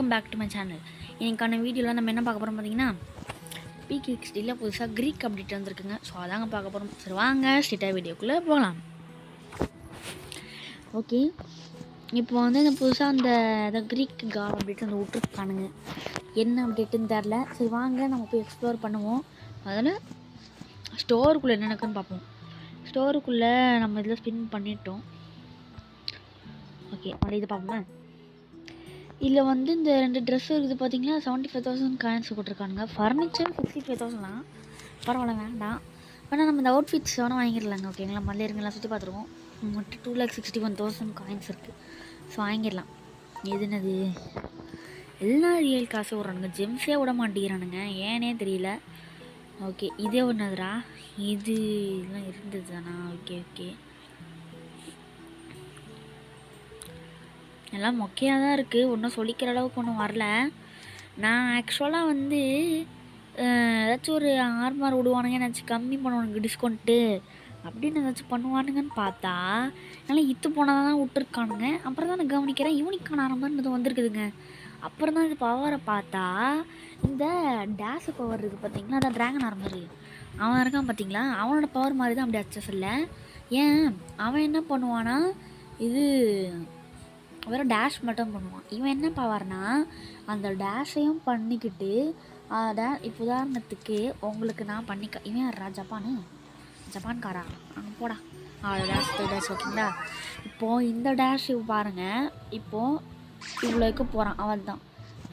Welcome back to my channel. எனக்கான வீடியோவில் நம்ம என்ன பார்க்க போகிறோம் பார்த்தீங்கன்னா, PKXDயில் புதுசாக க்ரீக் அப்டேட் வந்திருக்குங்க. ஸோ அதாங்க பார்க்க போகிறோம். சரி வாங்க ஸ்ட்ரெயிட்டாக வீடியோக்குள்ளே போகலாம். ஓகே, இப்போ வந்து இந்த புதுசாக அந்த க்ரீக் காட் அப்டேட் வந்து விட்டுருக்கானுங்க. என்ன அப்டேட்டுன்னு தெரில. சரி வாங்க நம்ம போய் எக்ஸ்ப்ளோர் பண்ணுவோம். அதில் ஸ்டோருக்குள்ளே என்ன இருக்குன்னு பார்ப்போம். ஸ்டோருக்குள்ளே நம்ம இதில் ஸ்பின் பண்ணிட்டோம். ஓகே, அப்படி இது பார்ப்போமா. இதில் வந்து இந்த 2 ட்ரெஸ் இருக்குது பார்த்தீங்களா, 75,000 காயின்ஸ் போட்டிருக்கானுங்க. ஃபர்னிச்சர் 65,000 தான். பரவாயில்ல வேண்டாம். ஆனால் நம்ம இந்த அவுட்ஃபிட்ஸ் வேணால் வாங்கிடலாங்க. ஓகேங்களா, மல்ல இருங்கெல்லாம் சுற்றி பார்த்துருவோம். மட்டும் 2,61,000 காயின்ஸ் இருக்குது. ஸோ வாங்கிடலாம். எதுனது எல்லாம் ரியல் காசு விட்றானுங்க. ஜெம்ஸே விட மாட்டேங்கிறானுங்க, ஏன்னே தெரியல. ஓகே, இதே ஒன்றுதுரா. இது எல்லாம் இருந்தது தானா? ஓகே ஓகே, எல்லாம் மொக்கையாக தான் இருக்குது. ஒன்றும் சொல்லிக்கிற அளவுக்கு ஒன்றும் வரல. நான் ஆக்சுவலாக வந்து ஏதாச்சும் ஒரு ஆர்மார் விடுவானுங்க, ஏதாச்சும் கம்மி பண்ணுவானுங்க டிஸ்கவுண்ட்டு அப்படின்னு ஏதாச்சும் பண்ணுவானுங்கன்னு பார்த்தா நல்லா இத்து போனால் தான் விட்டுருக்கானுங்க. அப்புறம் தான் நான் கவனிக்கிறேன், யூனிக்கான ஆர்மார்னு இது வந்திருக்குதுங்க. அப்புறம் தான் இது பவரை பார்த்தா இந்த டேஷ் பவர் இருக்குது பார்த்தீங்களா, அதான் ட்ராகன் ஆர்மர் அவன் இருக்கான் பார்த்தீங்களா, அவனோட பவர் மாதிரி தான் அப்படி அச்சஸ் இல்லை. ஏன் அவன் என்ன பண்ணுவானா, இது வெறும் டேஷ் மட்டும் பண்ணுவான். இவன் என்ன பவர்னா, அந்த டேஷையும் பண்ணிக்கிட்டு இப்போ உதாரணத்துக்கு உங்களுக்கு நான் இவன் யாரா, ஜப்பான்காரா, அங்கே போடா டேஷ் ஓகேங்களா. இப்போது இந்த டேஷ் பாருங்கள், இப்போது இவ்வளோக்கு போகிறான். அவன் தான்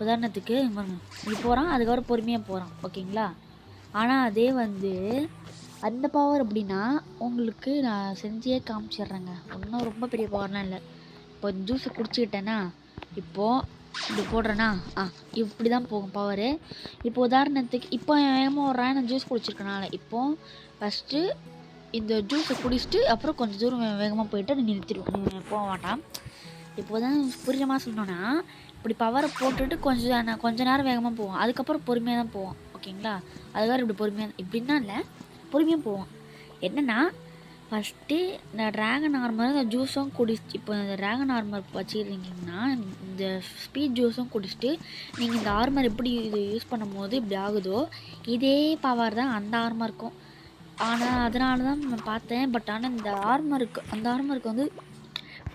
உதாரணத்துக்கு இப்படி போகிறான், அதுக்கப்புறம் பொறுமையாக போகிறான். ஓகேங்களா. ஆனால் அதே வந்து அந்த பவர் எப்படின்னா உங்களுக்கு நான் செஞ்சே காமிச்சிட்றேங்க. ஒன்றும் ரொம்ப பெரிய பவர்லாம் இல்லை. இப்போ ஜூஸை குடிச்சிக்கிட்டேன்னா இப்போது இப்படி போடுறேன்னா இப்படி தான் போகும் பவரு. இப்போ உதாரணத்துக்கு இப்போ வேகமாக வர்றேன், நான் ஜூஸ் குடிச்சிருக்கனால இப்போது ஃபஸ்ட்டு இந்த ஜூஸை குடிச்சிட்டு அப்புறம் கொஞ்சம் தூரம் வேகமாக போயிட்டு நீ நிறுத்திடுவேன், போக மாட்டான். இப்போ தான் புரிஞ்சமாக சொல்லணுன்னா, இப்படி பவரை போட்டுட்டு கொஞ்சம் நேரம் வேகமாக போவோம், அதுக்கப்புறம் பொறுமையாக தான் போவோம். ஓகேங்களா. அதுக்கப்புறம் இப்படி பொறுமையாக இப்படின்னா இல்லை, பொறுமையாக போவோம். என்னென்னா ஃபஸ்ட்டு இந்த ட்ராகன் ஆர்மர் இந்த ஜூஸும் குடிச்சிட்டு, இப்போ இந்த ட்ராகன் ஆர்மர் வச்சுருந்தீங்கன்னா இந்த ஸ்பீட் ஜூஸும் குடிச்சிட்டு நீங்கள் இந்த ஆர்மர் எப்படி இது யூஸ் பண்ணும் போது இப்படி ஆகுதோ இதே பவர் தான் அந்த ஆர்மருக்கும். ஆனால் அதனால தான் நான் பார்த்தேன். பட் ஆனால் இந்த அந்த ஆர்மருக்கு வந்து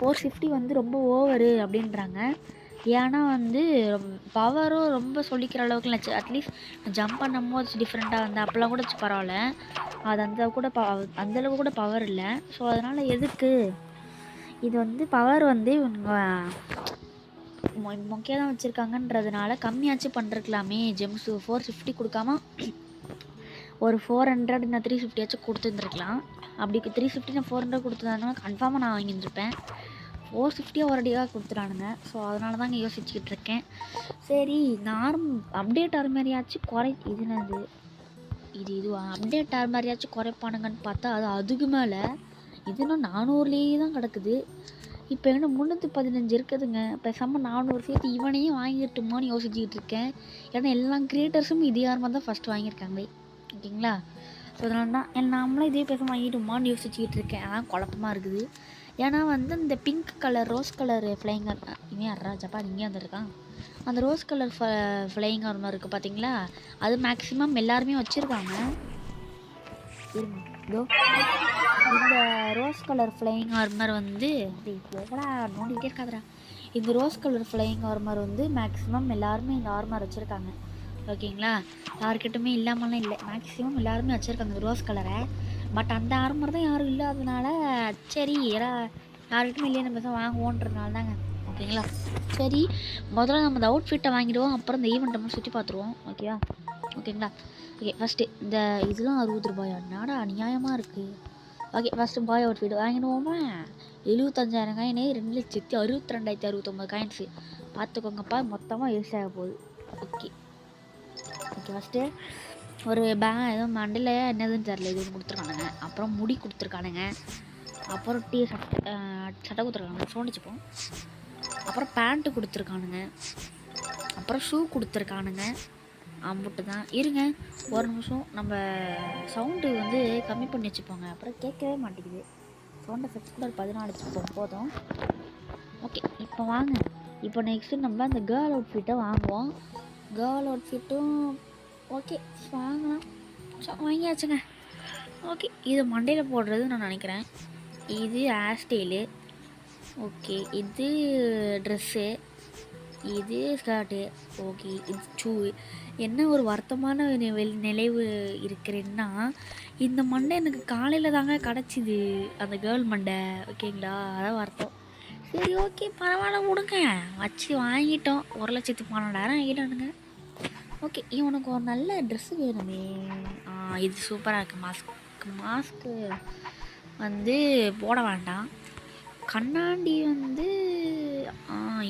450 வந்து ரொம்ப ஓவரு அப்படின்றாங்க. ஏன்னா வந்து பவரும் ரொம்ப சொல்லிக்கிற அளவுக்கு இல்லை. அட்லீஸ்ட் ஜம்ப் பண்ணும்போது டிஃப்ரெண்ட்டாக வந்து அப்போல்லாம் கூட பரவாயில்ல, அது அந்தளவுக்கு கூட பவர் இல்லை. ஸோ அதனால் எதுக்கு இது வந்து பவர் வந்து இவங்க மொக்கையாக தான் வச்சுருக்காங்கன்றதுனால கம்மியாச்சும் பண்ணிருக்கலாமே. ஜெம்ஸு 450 கொடுக்காம ஒரு 400 நான் 350 கொடுத்துருந்துருக்கலாம். அப்படி 350 நான் 400 கொடுத்துருந்தாங்கன்னா கன்ஃபார்மாக நான் வாங்கியிருந்துருப்பேன். 450 ஒரடியாக கொடுத்துட்டானுங்க. ஸோ அதனால தான் இங்கே யோசிச்சுக்கிட்டு இருக்கேன். சரி இந்த அப்டேட் ஆகிற மாதிரியாச்சும் இதுவா அப்டேட் ஆகிற மாதிரியாச்சும் குறைப்பானுங்கன்னு பார்த்தா அதுக்கு மேலே இதுனா 400லேயே தான் கிடக்குது. இப்போ என்ன 315 இருக்குதுங்க. பேசாமல் 400 சேர்த்து இவனையே வாங்கிட்டுமான்னு யோசிச்சுக்கிட்டு இருக்கேன். ஏன்னா எல்லா கிரியேட்டர்ஸும் இதே ஆர்மர் தான் ஃபஸ்ட்டு வாங்கியிருக்காங்களே. ஓகேங்களா. ஸோ அதனால தான் நாமளும் இதே பேச வாங்கிட்டுமான்னு யோசிச்சுக்கிட்டு இருக்கேன். அதான் குழப்பமாக இருக்குது. ஏன்னா வந்து இந்த பிங்க் கலர் ரோஸ் கலர் ஃப்ளைங்கர் இவன் யாரா ஜப்பான் இங்கே வந்துருக்கான். அந்த ரோஸ் கலர் ஃப்ளைங் ஆர்மர் இருக்குது பார்த்தீங்களா, அது மேக்ஸிமம் எல்லாருமே வச்சுருக்காங்க. இதோ இந்த ரோஸ் கலர் ஃப்ளைங் ஆர்மர் வந்து நோண்டிகிட்டே இருக்காதுரா. இந்த ரோஸ் கலர் ஃப்ளைங் ஆர்மர் வந்து மேக்ஸிமம் எல்லாருமே இந்த ஆர்மர் வச்சுருக்காங்க. ஓகேங்களா. யாருக்கிட்டுமே இல்லாமலாம் இல்லை, மேக்ஸிமம் எல்லாருமே வச்சுருக்காங்க ரோஸ் கலரை. பட் அந்த ஆர்மர் தான் யாரும் இல்லாததுனால சரி யாருக்கிட்டுமே இல்லையே நம்ம தான் வாங்குவோன்றதுனால தாங்க. ஓகேங்களா. சரி முதல்ல நம்ம இந்த அவுட்ஃபிட்டை வாங்கிடுவோம், அப்புறம் இந்த ஈவெண்ட்டை மட்டும் சுற்றி பார்த்துருவோம். ஓகேங்களா. ஓகே ஃபஸ்ட்டு இந்த இதெல்லாம் 60 ரூபாயா, நாடா அநியாயமாக இருக்குது. ஓகே ஃபஸ்ட்டு பாய் அவுட்ஃபிட் வாங்கிடுவோமா. 75,000 காயின், 2,62,069 காயின்ஸு பார்த்துக்கோங்கப்பா, மொத்தமாக யூஸ் ஆக போகுது. ஓகே ஃபஸ்ட்டு ஒரு ஏதோ மண்டையில் என்னதுன்னு தெரில, இது கொடுத்துருக்கானுங்க. அப்புறம் முடி கொடுத்துருக்கானுங்க. அப்புறம் சட்டை கொடுத்துருக்கானுங்க, சோண்டிச்சுப்போம். அப்புறம் பேண்ட்டு கொடுத்துருக்கானுங்க. அப்புறம் ஷூ கொடுத்துருக்கானுங்க. அம்புட்டு தான். இருங்க ஒரு நிமிஷம், நம்ம சவுண்டு வந்து கம்மி பண்ணி வச்சுப்போங்க, அப்புறம் கேட்கவே மாட்டேங்குது. சவுண்ட் எஃபெக்ட்ஸ் கூட 14 வச்சுப்போம் போதும். ஓகே இப்போ வாங்க இப்போ நெக்ஸ்ட்டு நம்ம அந்த கேர்ள் அவுட்ஃபிட்டை வாங்குவோம். கேர்ள் அவுட்ஃபிட்டும் ஓகே வாங்கலாம். ஸோ வாங்கியாச்சுங்க. ஓகே இது மண்டையில் போடுறது நான் நினைக்கிறேன். இது ஹேர் ஸ்டைலு. ஓகே இது ட்ரெஸ்ஸு, இது ஸ்கர்ட்டு. ஓகே இது ஷூ. என்ன ஒரு வருத்தமான நினைவு இருக்கிறேன்னா, இந்த மண்டை எனக்கு காலையில் தாங்க கிடச்சிது, அந்த கேர்ள் மண்டை. ஓகேங்களா, அதான் வருத்தம். சரி ஓகே பரவாயில்ல விடுங்க, வச்சு வாங்கிட்டோம். 1,12,000 ஆகிட்டானுங்க. ஓகே இவனுக்கு ஒரு நல்ல ட்ரெஸ்ஸு வேணுமே. இது சூப்பராக இருக்குது. மாஸ்க்கு வந்து போட வேண்டாம். கண்ணாடி வந்து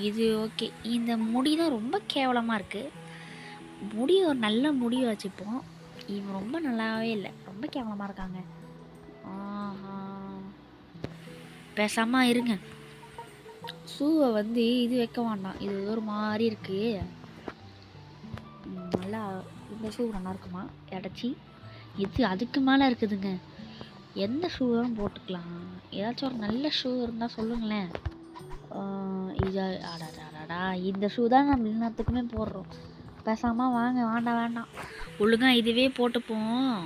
இது ஓகே. இந்த முடி தான் ரொம்ப கேவலமாக இருக்குது. முடி ஒரு நல்ல முடி வச்சுப்போம். இவன் ரொம்ப நல்லாவே இல்லை, ரொம்ப கேவலமாக இருக்காங்க. பேசாமல் இருங்க. ஷூவை வந்து இது வைக்க வேண்டாம், இது ஒரு மாதிரி இருக்குது. நல்லா இந்த ஷூ நல்லா இருக்குமா எடச்சி? இது அதுக்கு மேலே இருக்குதுங்க. எந்த ஷூ தான் போட்டுக்கலாம்? ஏதாச்சும் ஒரு நல்ல ஷூ இருந்தால் சொல்லுங்களேன். இது அடாடாடா, இந்த ஷூ தான் நம்ம எல்லாத்துக்குமே போடுறோம். பேசாமல் வாங்க, வேண்டாம் ஒழுங்காக இதுவே போட்டுப்போம்.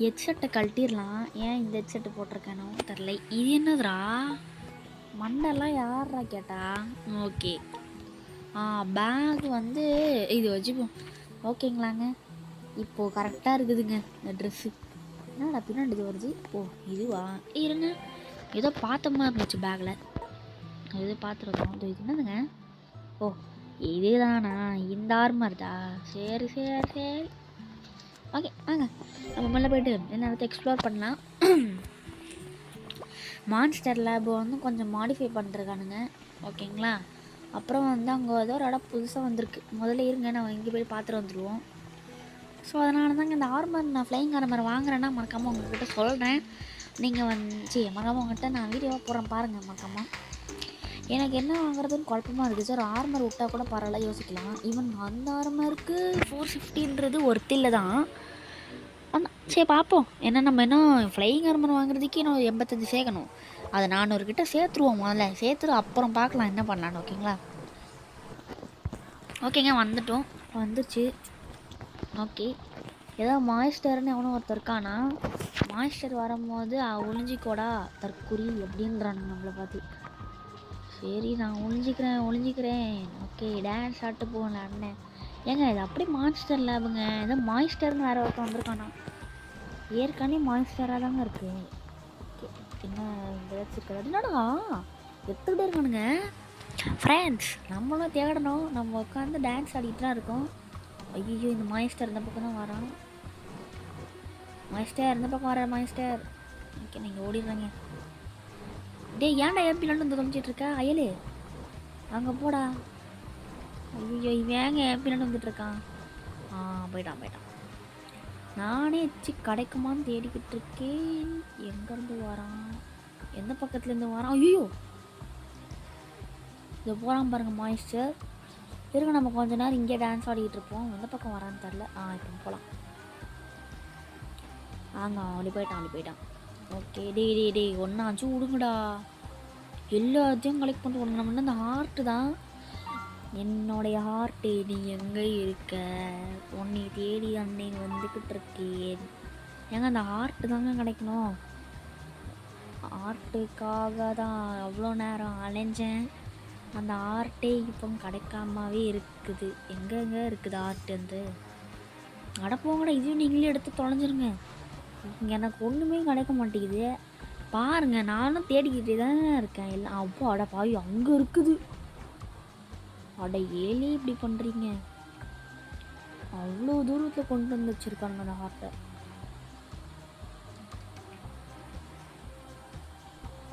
ஹெட்செட்டை கழட்டிடலாம். ஏன் இந்த ஹெட்செட்டு போட்டிருக்கேனோ தெரில. இது என்னதுரா மண்டெல்லாம் யாரா கேட்டா? ஓகே பேக் வந்து இது வச்சுப்போம். ஓகேங்களாங்க, இப்போது கரெக்டாக இருக்குதுங்க இந்த ட்ரெஸ்ஸு. என்னடா பின்னாடி இது வருது? ஓ இதுவா? இருங்க, ஏதோ பார்த்த மாதிரி இருந்துச்சு பேக்கில், ஏதோ பார்த்துருக்கோம். இது என்னதுங்க? ஓ இதுதானா? இந்த ஆர்மர் தான். சரி ஓகே வாங்க நம்ம மேலே போய்ட்டு என்னத்தை எக்ஸ்ப்ளோர் பண்ணலாம். மான்ஸ்டர் லேப் வந்து கொஞ்சம் மாடிஃபை பண்ணிருக்கானுங்க. ஓகேங்களா, அப்புறம் வந்து அங்கே ஏதோ ஒரு இடம் புதுசாக வந்திருக்கு. முதல்ல இருங்க நம்ம இங்கே போய் பார்த்துட்டு வந்துடுவோம். ஸோ அதனால தாங்க இந்த ஆர்மர், நான் ஃப்ளைங் ஆர்மர் வாங்குறேன்னா மறக்காமல் உங்கள்கிட்ட சொல்கிறேன். நீங்கள் வந்து மறக்காமல் உங்கள்கிட்ட நான் வீடியோவாக போடுறேன் பாருங்கள் மறக்காமல். எனக்கு என்ன வாங்குறதுன்னு குழப்பமாக இருக்குது. சார் ஆர்மர் விட்டால் கூட பரவாயில்ல, யோசிக்கலாம். ஈவன் அந்த ஆர்மருக்கு 450 ஒர்த்தில் தான். ஆனால் சரி பார்ப்போம். ஏன்னா நம்ம இன்னும் ஃப்ளைங் ஆர்மர் வாங்குறதுக்கு இன்னும் 85 சேர்க்கணும். அதை 400 கிட்ட சேர்த்துருவோம். முதல்ல சேர்த்துரு, அப்புறம் பார்க்கலாம் என்ன பண்ணலான்னு. ஓகேங்களா, ஓகேங்க வந்துட்டோம், வந்துச்சு. ஓகே ஏதோ மாய்ஸ்டர்னு எவனோ ஒருத்தர் இருக்கானா. மாய்ஸ்டர் வரும்போது ஒளிஞ்சிக்கோடா தற்குறி அப்படின்றானுங்க நம்மளை பார்த்து. சரி நான் ஒளிஞ்சிக்கிறேன். ஓகே டான்ஸ் ஆட்டு போகல அண்ணன். ஏங்க இது அப்படி மான்ஸ்டர் லேபுங்க, ஏதோ மாய்ஸ்டர்னு வேறு ஒருத்தர் வந்திருக்கானா. ஏற்கனவே மாய்ஸ்டராக தாங்க இருக்குது. ஓகே என்ன வச்சுருக்காது? என்னடா எத்தனை இருக்கானுங்க ஃப்ரெண்ட்ஸ், நம்மளும் தேடணும். நம்ம உட்காந்து டான்ஸ் ஆடிட்டு தான் இருக்கோம். ஐயோ இந்த மாய்ஸ்டர் இந்த பக்கம் தான் வரான். மாய்ஸ்டர் இந்த பக்கம் வர மாய்ஸ்டர். ஓகே நீங்கள் ஓடிடுறாங்க. டேய் ஏன்டா எம்பிலான்னு வந்து தொலைச்சிட்ருக்க அயலு? அங்கே போடா. ஐயோ இவன் ஏங்க எம்பிலான்னு வந்துட்டுருக்கான். போயிட்டான். நானே கிடைக்குமான்னு தேடிக்கிட்டு இருக்கேன். எங்கேருந்து வரான்? எந்த பக்கத்துலேருந்து வரான்? ஐயோ இதை போகிறான் பாருங்கள் மாய்ஸ்டர். இருங்க நம்ம கொஞ்ச நேரம் இங்கே டான்ஸ் ஆடிக்கிட்டு இருப்போம். எந்த பக்கம் வரான்னு தெரில. இப்போ போகலாம். அப்படி போயிட்டான். ஓகே டேய் ஒன்றாச்சும் விடுங்கடா. எல்லாத்தையும் கலெக்ட் பண்ணிட்டு விடுங்க. நம்ம இந்த ஹார்ட்டு தான், என்னுடைய ஹார்ட்டு. நீ எங்கே இருக்க? உன்னை தேடி அன்னை வந்துக்கிட்டு இருக்கேன். ஏங்க அந்த ஹார்ட்டு தாங்க கிடைக்கணும். ஹார்ட்டுக்காக தான் அவ்வளோ நேரம் அலைஞ்சேன். அந்த ஆர்ட்டே இப்போ கிடைக்காமவே இருக்குது. எங்கெங்க இருக்குது ஆர்ட் வந்து? அடப்போங்கடா, இதையும் நீங்களே எடுத்து தொலைஞ்சிருங்க. எனக்கு ஒன்றுமே கிடைக்க மாட்டேங்குது பாருங்கள். நானும் தேடிக்கிட்டே தானே இருக்கேன் எல்லாம். அப்போ அட பாவி அங்கே இருக்குது. அட ஏழே இப்படி பண்ணுறீங்க? அவ்வளோ தூரத்தில் கொண்டு வந்து வச்சுருக்காங்க அந்த ஆர்ட்டை.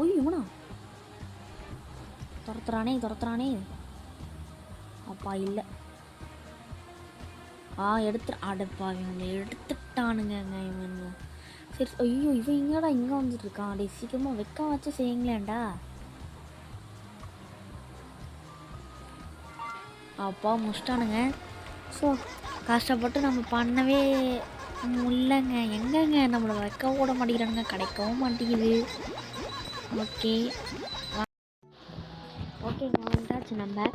ஒய்யுமண்ணா துரத்துறானே. அப்பா இல்லை அடப்பா இவங்க எடுத்துட்டானுங்க இவன். சரி ஐயோ இவன் இங்கடா இங்கே வந்துட்டுருக்கான். அப்படியே சீக்கிரமாக வைக்க வச்சு செய்யுங்களேன்டா. அப்பா முடிச்சிட்டானுங்க. ஸோ கஷ்டப்பட்டு நம்ம பண்ணவே இல்லைங்க. எங்கங்க நம்மளை வைக்க விட மாட்டேங்கிறானுங்க, கிடைக்கவும் மாட்டேங்குது. ஓகேங்க, வந்தாச்சு நம்ம.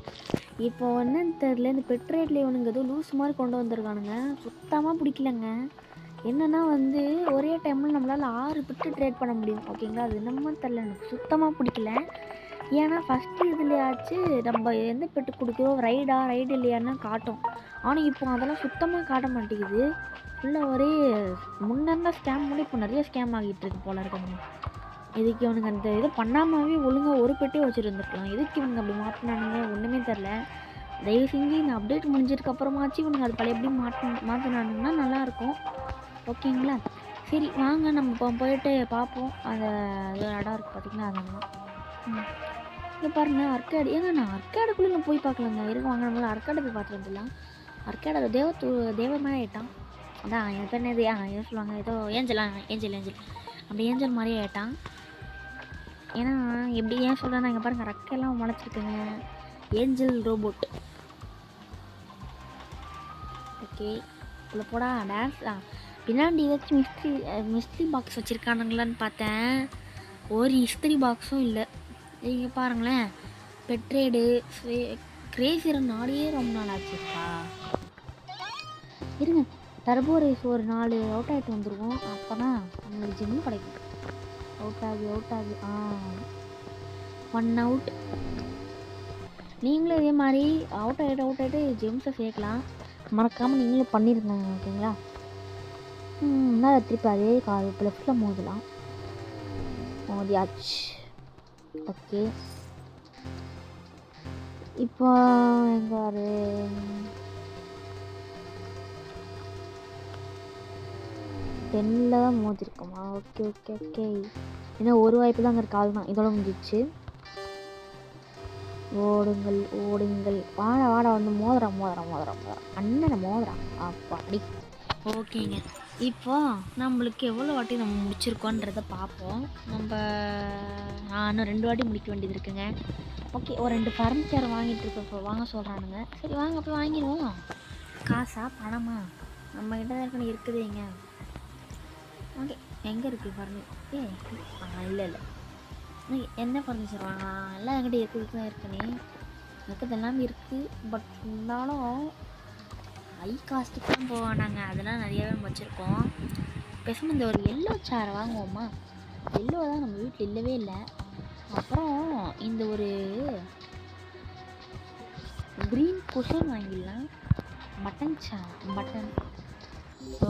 இப்போ என்னன்னு தெரில, இந்த பெட்ரேட்லேயே இவனுங்க ஏதோ லூஸ் மாதிரி கொண்டு வந்திருக்கானுங்க. சுத்தமாக பிடிக்கலங்க. என்னென்னா வந்து ஒரே டைமில் நம்மளால் 6 பெட்டு ட்ரேட் பண்ண முடியும். ஓகேங்களா, அது என்னமோ தெரில, எனக்கு சுத்தமாக பிடிக்கல. ஏன்னா ஃபஸ்ட்டு இதுலையாச்சு நம்ம எந்த பெட்டு கொடுக்குறோம், ரைடு இல்லையான்னு காட்டும். ஆனால் இப்போ அதெல்லாம் சுத்தமாக காட்ட மாட்டேங்குது. ஃபுல்லாக ஒரே முன்னே ஸ்கேம் பண்ணி இப்போ நிறைய ஸ்கேம் ஆகிட்டு இருக்கு போல இருக்குங்க. இதுக்கு இவனுங்க அந்த இதை பண்ணாமவே ஒழுங்காக ஒரு பெட்டே வச்சுருந்துருக்கலாம். எதுக்கு இவனுங்க அப்படி மாற்றினானுங்க ஒன்றுமே தெரில. தயவு செஞ்சு இந்த அப்டேட் முடிஞ்சதுக்கப்புறமாச்சு இவனுங்க அது பழைய எப்படி மாற்றினானுங்கன்னா நல்லாயிருக்கும். ஓகேங்களா, சரி வாங்க நம்ம இப்போ போயிட்டு பார்ப்போம். அந்த இது இடம் இருக்குது பார்த்திங்களா, அதெல்லாம் இங்கே பாருங்கள் அர்க்காடு. ஏங்க நான் அர்க்காடுக்குள்ளே போய் பார்க்கலங்க. இருக்க வாங்க நம்மள அர்க்காடு போய் பார்த்துட்டு வந்துடலாம். அர்க்காடு தேவமே ஆகிட்டான். அதான் என் பேர் என்னது என்ன சொல்லுவாங்க, ஏதோ ஏஞ்சல் அப்படி ஏஞ்சல் மாதிரியே ஆகிட்டான். ஏன்னா எப்படி ஏன் சொல்கிறேன்னா இங்கே பாருங்கள் ரெக்கையெல்லாம் முளைச்சிருக்குங்க. Angel robot. ஓகே உள்ள போடா டான்ஸ். பின்னாடி ஏதாச்சும் மிஸ்ட்ரி பாக்ஸ் வச்சுருக்கானுங்களான்னு பார்த்தேன். ஒரு இஸ்திரி பாக்ஸும் இல்லை. இங்கே பாருங்களேன், பெட்ரேடு கிரேசி ரன் ஆடியே ரொம்ப நாள் ஆச்சுப்பா. இருங்க, டர்போ ரேஸ் ஒரு 4 அவுட் ஆகிட்டு வந்துருவோம். அப்போ தான் நம்மளுக்கு ஜிம்மு கிடைக்கும். அவுட் ஆகி 1 அவுட். நீங்களும் இதே மாதிரி அவுட் ஆகிட்டு ஜெம்ஸை சேர்க்கலாம். மறக்காமல் நீங்களும் பண்ணிடுங்க. ஓகேங்களா, நான் திருப்பி அதே கால் லெஃப்டில் மோதலாம். மோதியாச்சு. ஓகே, இப்போ எங்கே 10ல் தான் மோதிருக்குமா? ஓகே. ஏன்னா ஒரு வாய்ப்பு தான் அங்கே கால் தான். இதோட முடிஞ்சிச்சு. ஓடுங்கள் வாடா வந்து மோதிரம் அண்ணனை மோதிரம் அப்படி. ஓகேங்க, இப்போ நம்மளுக்கு எவ்வளோ வாட்டி நம்ம முடிச்சிருக்கோன்றதை பார்ப்போம். நான் இன்னும் 2 வாட்டி முடிக்க வேண்டியது இருக்குங்க. ஓகே, ஒரு 2 ஃபர்னிச்சர் வாங்கிட்டு வாங்க சொல்கிறானுங்க. சரி வாங்க போய் வாங்கிடுவோம். காசா பணமா நம்மகிட்ட தான் இருக்குதுங்க. ஓகே, எங்கே இருக்குது ஃபர்னிச்சர்? இல்லை என்ன ஃபர்னிச்சர் வாங்கலாம்? எல்லாம் என்கிட்ட இருக்குதுதான் இருக்குது எல்லாமே இருக்குது. பட் இருந்தாலும் ஹை காஸ்ட்டுக்கு தான் போவானாங்க. அதெல்லாம் நிறையாவே வச்சுருக்கோம். பேசாமல் இந்த ஒரு எல்லோ சேரை வாங்குவோமா? எல்லோ தான் நம்ம வீட்டில் இல்லவே இல்லை. அப்புறம் இந்த ஒரு க்ரீன் குஷன் வாங்கிடலாம். பட்டன்.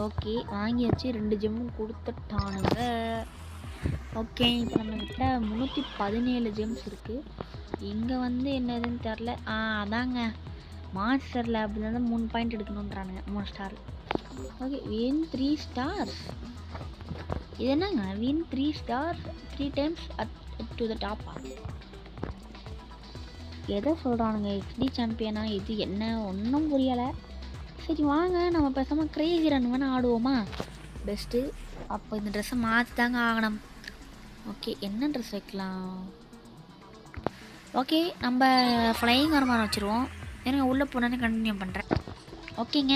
ஓகே, வாங்கியாச்சு. 2 ஜெம்மும் கொடுத்துட்டானுங்க. ஓகே, இப்போ நம்மக்கிட்ட 317 ஜெம்ஸ் இருக்குது. இங்கே வந்து என்னதுன்னு தெரில. அதாங்க மாஸ்டரில் அப்படி தான் 3 பாயிண்ட் எடுக்கணுன்றானுங்க 3 ஸ்டார். Okay, win 3 stars. இது என்னங்க win 3 stars 3 times up to the top. எதை சொல்கிறானுங்க? XD சாம்பியனா இது என்ன ஒன்றும் புரியலை. சரி வாங்க நம்ம பேசாமல் கிரேசி ரன் வேணால் ஆடுவோமா? பெஸ்ட்டு. அப்போ இந்த ட்ரெஸ்ஸை மாற்றி தாங்க ஆகணும். ஓகே, என்ன ட்ரெஸ் வைக்கலாம்? ஓகே, நம்ம ஃப்ளையிங் ஆர்மர் வச்சுருவோம். ஏன்னா உள்ளே போனோன்னே கண்டினியூ பண்ணுறேன். ஓகேங்க,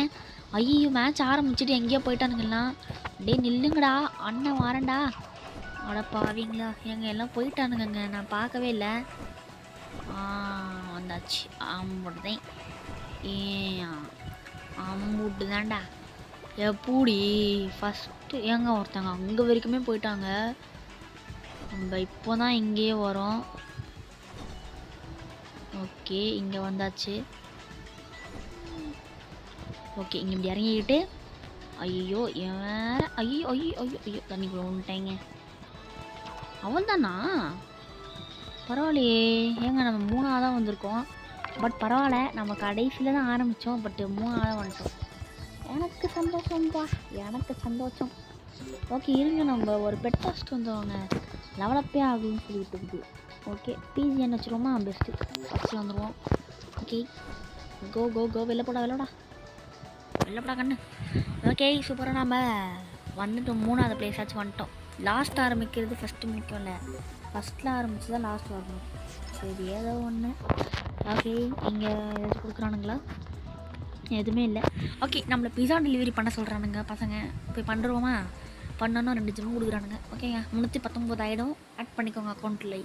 ஐயோ மேட்ச் ஆரம்பிச்சுட்டு எங்கேயோ போயிட்டானுங்கலாம். டே நில்லுங்கடா, அண்ணன் வாரண்டா. அடப்பாவீங்களா, எங்கள் எல்லாம் போயிட்டானுங்க, நான் பார்க்கவே இல்லை. வந்தாச்சு. ஆம்புடுதேன் அம்புட்டு தான்டா. எப்படி ஃபஸ்ட்டு ஏங்க ஒருத்தங்க அங்கே வரைக்குமே போயிட்டாங்க. நம்ம இப்போ தான் இங்கேயே வரோம். ஓகே, இங்கே வந்தாச்சு. ஓகே, இங்கே இப்படி இறங்கிக்கிட்டு ஐயோ வேறு ஐயோ தண்ணிக்குள்ள வந்துட்டேங்க. அவள் தானா? பரவாயில்லையே. ஏங்க நம்ம 3ஆக தான் வந்திருக்கோம். பட் பரவாயில்ல, நம்ம கடைசியில் தான் ஆரம்பித்தோம். பட் 3ஆக தான் வந்துட்டோம். எனக்கு சந்தோஷம். ஓகே, இருங்க நம்ம ஒரு பெட் ஃபஸ்ட் வந்துடுவாங்க. லெவலப்பே ஆகும்னு சொல்லிட்டு இருக்குது. ஓகே, பிஜிஎன் வச்சுருவோமா? பெஸ்ட்டு ஃபஸ்ட்டு வந்துடுவோம். ஓகே, கோ வெளில போடா கண்ணு. ஓகே, சூப்பராக நம்ம வந்துட்டோம். 3ஆவது பிளேஸ் ஆச்சு வந்துட்டோம். லாஸ்ட் ஆரம்பிக்கிறது ஃபஸ்ட்டு முக்கியம். ஃபஸ்ட்டில் ஆரம்பிச்சு தான் லாஸ்ட் வரணும். சரி, ஏதோ ஒன்று. ஓகே, இங்கே ஏதாச்சும் கொடுக்குறானுங்களா? எதுவுமே இல்லை. ஓகே, நம்மளை பிஸா டெலிவரி பண்ண சொல்கிறானுங்க பசங்க. போய் பண்ணுறோமா? பண்ணோன்னா 2 ஜிம் கொடுக்குறானுங்க. ஓகேங்க, 319 ஆகிடும். ஆட் பண்ணிக்கோங்க அக்கௌண்ட்டில்.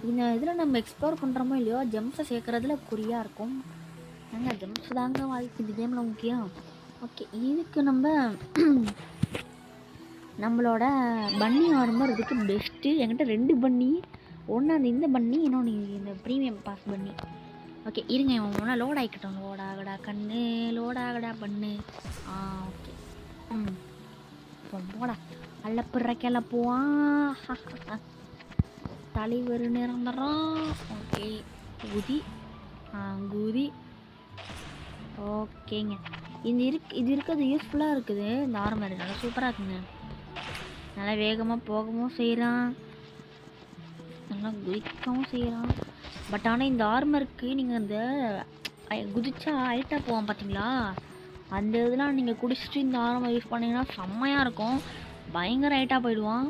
இந்த இதில் நம்ம எக்ஸ்ப்ளோர் பண்ணுறோமோ இல்லையோ ஜெம்ஸை சேர்க்குறதுல குறியாக இருக்கும். ஏங்க ஜெம்ஸ் தாங்க வாழ்க்கை இந்த கேமில் முக்கியம். ஓகே, இதுக்கு நம்மளோட பன்னி ஆர்மர் இதுக்கு பெஸ்ட்டு. என்கிட்ட 2 பன்னி, ஒன்று அந்த இந்த பன்னி, இன்னொன்று இந்த ப்ரீமியம் பாஸ் பன்னி. ஓகே இருங்க, ஒன்றா லோட் ஆகிக்கட்டும். லோட் ஆகடா கண்ணு, லோட் ஆகடா பண்ணு. ஓகே. இப்போ போடா அல்லப்புற கிளப்புவான் தலைவர் நிரந்தரம். ஓகே குதி குதி. ஓகேங்க, இது இருக்கிறது யூஸ்ஃபுல்லாக இருக்குது. இந்த ஆர்மர் நல்லா சூப்பராக இருக்குங்க. நல்லா வேகமாக போகவும் செய்கிறான், நல்லா குதிக்கவும் செய்கிறான். பட் ஆனால் இந்த ஆர்மருக்கு நீங்கள் அந்த குதிச்சா ஹைட்டாக போவான் பார்த்தீங்களா, அந்த இதெல்லாம் நீங்கள் குடிச்சிட்டு இந்த ஆர்மர் யூஸ் பண்ணிங்கன்னா செம்மையாக இருக்கும். பயங்கர ஹைட்டாக போயிடுவான்.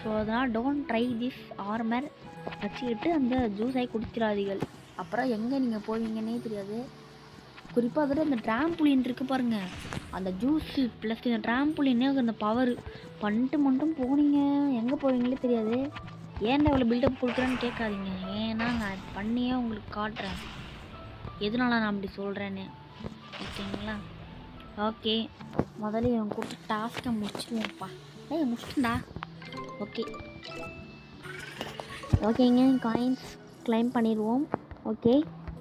ஸோ அதனால் டோன்ட் ட்ரை திஸ் ஆர்மர். வச்சுக்கிட்டு அந்த ஜூஸை குடிச்சிடாதீர்கள். அப்புறம் எங்கே நீங்கள் போவீங்கன்னே தெரியாது. குறிப்பாக அதில் இந்த ட்ராம்புலின் இருக்குது பாருங்கள், அந்த ஜூஸு ப்ளஸ் இந்த ட்ராம்புலினே அந்த பவர் பண்ணிட்டு மட்டும் போனீங்க எங்கே போவீங்களே தெரியாது. ஏன்டா இவ்வளோ பில்டப் கொடுக்குறேன்னு கேட்காதீங்க. ஏன்னா நான் பண்ணியே உங்களுக்கு காட்டுறேன் எதனால நான் அப்படி சொல்கிறேன்னு. ஓகேங்களா? ஓகே, முதல்ல இவன் கொடுத்து டாஸ்க்கை முடிச்சுடுவோம்ப்பா. முடிச்சுட்டா. ஓகே ஓகேங்க, காயின்ஸ் கிளைம் பண்ணிடுவோம். ஓகே,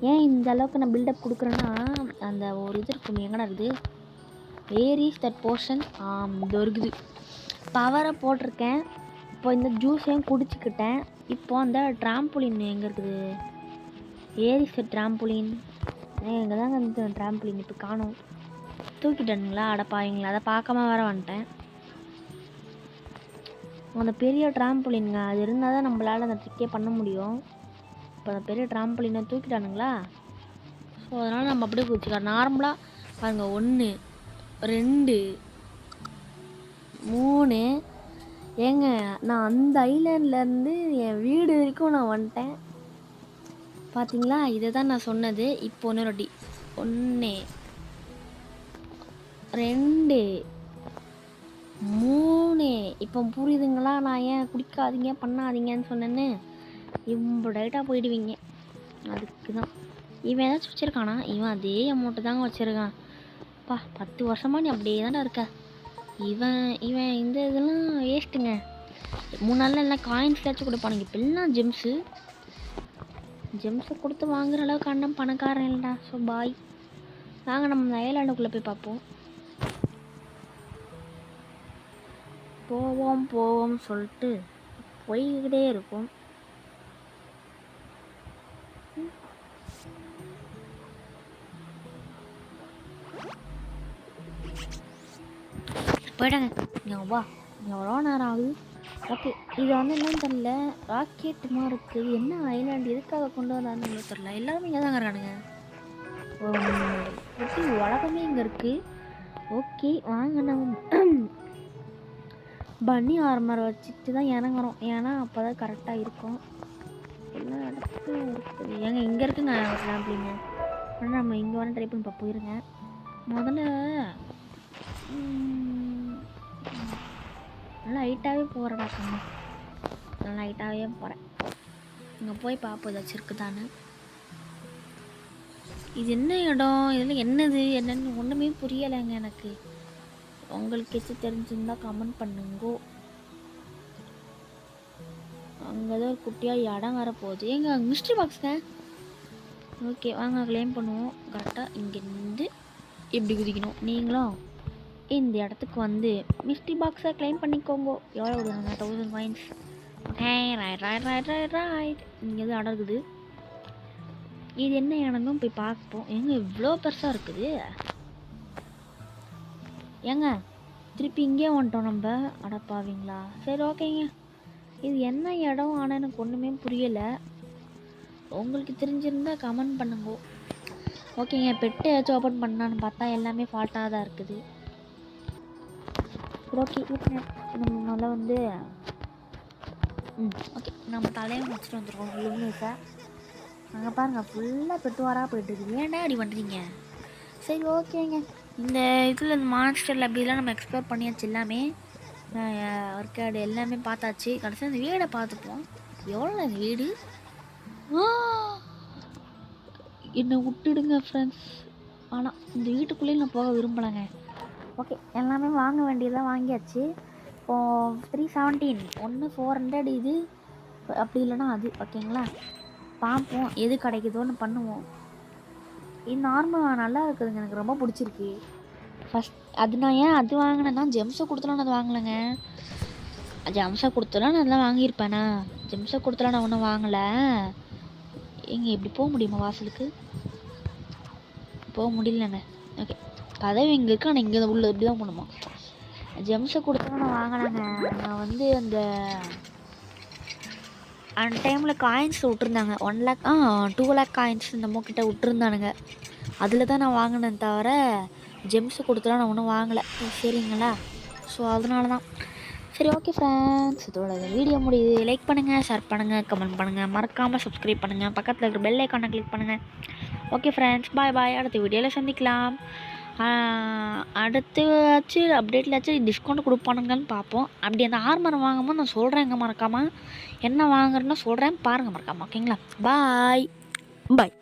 ஏன் இந்த அளவுக்கு நான் பில்டப் கொடுக்குறேன்னா, அந்த ஒரு இது இருக்கும், எங்கடா இருக்குது, வேர் இஸ் தட் போர்ஷன், இது இருக்குது. பவரை போட்டிருக்கேன். இப்போ இந்த ஜூஸையும் குடிச்சிக்கிட்டேன். இப்போ அந்த ட்ராம்புலின் எங்கே இருக்குது, வேர் இஸ் தட் ட்ராம்புலின், எங்கே தாங்க இந்த ட்ராம்புலின் இப்போ காணும். தூக்கிட்டேனுங்களா, அடப்பாவீங்களா, அதை பார்க்காம வர வந்துட்டேன். அந்த பெரிய ட்ராம்புலின்ங்க, அது இருந்தால் தான் நம்மளால் அந்த ட்ரிக்கே பண்ண முடியும். இப்போ அந்த பெரிய ட்ராம்புலினை தூக்கிட்டானுங்களா, ஸோ அதனால் நம்ம அப்படியே குதிச்சுக்கலாம். நார்மலாக பாருங்கள், 1 2 3. ஏங்க நான் அந்த ஐலேண்ட்லேருந்து என் வீடு வரைக்கும் நான் வந்துட்டேன் பார்த்தீங்களா. இதை தான் நான் சொன்னது. இப்போ ஒன்று ரொட்டி 1 2 3. இப்போ புரியுதுங்களா நான் ஏன் குடிக்காதீங்க பண்ணாதீங்கன்னு சொன்னேன்னு. இவ்வளோ டைட்டாக போயிடுவீங்க. அதுக்கு தான் இவன் ஏதாச்சும் வச்சுருக்கானா, இவன் அதே அமௌண்ட்டு தாங்க வச்சுருக்கான். 10 வருஷமாக நீ அப்படியே தான்டா இருக்க. இவன் இந்த இதெல்லாம் வேஸ்ட்டுங்க. 3 நாளில் எல்லாம் காயின்ஸ்லாச்சும் கொடுப்பானுங்க. இப்போ எல்லாம் ஜெம்ஸை கொடுத்து வாங்குற அளவுக்கு அண்ணன் பணக்காரன் இல்லைடா. ஸோ பாய், வாங்க நம்ம இந்த ஐலாண்டுக்குள்ளே போய் பார்ப்போம். போவோம் சொல்லிட்டு போய்கிட்டே இருக்கும். போயிட்டாங்க. இங்கே வா, எவ்வளோ நேரம் ஆகுது. ஓகே, இது என்னன்னு தெரியல, ராக்கெட் மாதிரி இருக்குது. என்ன ஐலாண்டு எதுக்காக கொண்டு வந்தான்னு தெரியல. எல்லாருமே இங்கே தாங்க இருக்கானுங்க. எப்படி உலகமே இங்கே இருக்குது. ஓகே வாங்க, நம்ம பன்னி ஆர்மரை வச்சுட்டு தான் இறங்குறோம். ஏன்னா அப்போ தான் கரெக்டாக இருக்கும். எல்லா இடத்துலையும் இருக்குது. ஏங்க இங்கே இருக்குங்க ட்ராம்புலின். ஆனால் நம்ம இங்கே வேணால் ட்ரை பண்ணி போயிருங்க. முதல்ல நல்லா ஹைட்டாகவே போகிறடா கண்ணு, நல்லா ஹைட்டாகவே போகிறேன். இங்கே போய் பார்ப்போம் ஏதாச்சும் இருக்குதான்னு. இது என்ன இடம், இதில் என்னன்னு ஒன்றுமே புரியலைங்க எனக்கு. உங்களுக்கு எச்சு தெரிஞ்சிருந்தால் கமெண்ட் பண்ணுங்கோ. அங்கே ஏதோ ஒரு குட்டியாக இடம் வர போகுது. எங்க மிஸ்ட்ரி பாக்ஸுங்க. ஓகே வாங்க கிளைம் பண்ணுவோம். கரெக்டாக இங்கேருந்து இப்படி குதிக்கணும். நீங்களும் இந்த இடத்துக்கு வந்து மிஸ்ட்ரி பாக்ஸை கிளைம் பண்ணிக்கோங்க. எவ்வளோ விடுவாங்க, 1000 காயின்ஸ். Okay right. இங்கே எதுவும் இடம் இருக்குது. இது என்ன இடமும் போய் பார்ப்போம். ஏங்க இவ்வளோ பெருசாக இருக்குது. ஏங்க திருப்பி இங்கே வந்துட்டோம் நம்ம. அடப்பாவீங்களா. சரி ஓகேங்க, இது என்ன இடம் ஆனால் எனக்கு ஒன்றுமே புரியலை. உங்களுக்கு தெரிஞ்சிருந்தால் கமெண்ட் பண்ணுங்க. ஓகேங்க, பெட்டு ஏதாச்சும் ஓப்பன் பண்ணான்னு பார்த்தா எல்லாமே ஃபால்ட்டாக தான் இருக்குது. ஓகே நம்ம நல்லா வந்து ஓகே நம்ம தலையை வச்சுட்டு வந்துருக்கோம் லிமிஸை. அங்கே பாருங்கள் ஃபுல்லாக பெட்டுவாராக போயிட்டுருக்கு. ஏன்டா அப்படி பண்ணுறீங்க. சரி ஓகேங்க, இந்த இதில் இந்த மான்ஸ்டரில் அப்படிலாம் நம்ம எக்ஸ்ப்ளோர் பண்ணியாச்சு. எல்லாமே ஒர்க்காடு எல்லாமே பார்த்தாச்சு. கடைசியாக இந்த வீடை பார்த்துப்போம். எவ்வளோ இந்த வீடு? ஆ! என்னை விட்டுடுங்க ஃப்ரெண்ட்ஸ். ஆனால் இந்த வீட்டுக்குள்ளேயும் நான் போக விரும்பலைங்க. ஓகே, எல்லாமே வாங்க வேண்டியதாக வாங்கியாச்சு. இப்போது 317 ஒன்று 400 இது, அப்படி இல்லைன்னா அது. ஓகேங்களா, பார்ப்போம் எது கிடைக்குதோன்னு பண்ணுவோம். இது நார்மல் நல்லா இருக்குதுங்க, எனக்கு ரொம்ப பிடிச்சிருக்கு. ஃபஸ்ட் அது நான் ஏன் அது வாங்கினேன்னா ஜெம்ஸை கொடுத்தலாம் நான் அது வாங்கலைங்க. ஜெம்ஸை கொடுத்தலாம் நான் அதெல்லாம் வாங்கியிருப்பேனா? ஜெம்ஸை கொடுத்தலாம் நான் ஒன்றும் வாங்கலை. எங்கே இப்படி போக முடியுமா வாசலுக்கு? போக முடியலங்க. ஓகே, கதவு இங்கே இருக்கு, ஆனால் இங்கே உள்ள இப்படி தான் போகணுமா? ஜெம்ஸை கொடுத்தலாம் நான் வாங்கினேங்க. நான் வந்து அந்த டைமில் காயின்ஸ் விட்டுருந்தாங்க. 1 லேக் 2 லேக் காயின்ஸ் இந்த கிட்ட விட்டுருந்தானுங்க. அதில் தான் நான் வாங்கினேன் தவிர ஜெம்ஸு கொடுத்தலாம் நான் ஒன்றும் வாங்கலை. சரிங்களா? ஸோ அதனால தான். சரி, ஓகே ஃப்ரெண்ட்ஸ், இதோட வீடியோ முடியுது. லைக் பண்ணுங்கள், ஷேர் பண்ணுங்கள், கமெண்ட் பண்ணுங்கள், மறக்காமல் சப்ஸ்கிரைப் பண்ணுங்கள், பக்கத்தில் இருக்கிற பெல் ஐக்கானை கிளிக் பண்ணுங்கள். ஓகே ஃப்ரெண்ட்ஸ், பாய் பாய். அடுத்த வீடியோவில் சந்திக்கலாம். அடுத்தாச்சும் அப்டேட்லாச்சும் டிஸ்கவுண்ட் கொடுப்பானுங்கன்னு பார்ப்போம். அப்படி அந்த ஆர்மர் வாங்கும்போது நான் சொல்கிறேங்க, மறக்காமல் என்ன வாங்குறேன்னு சொல்கிறேன், பாருங்கள் மறக்காமல். ஓகேங்களா? பாய் பாய்.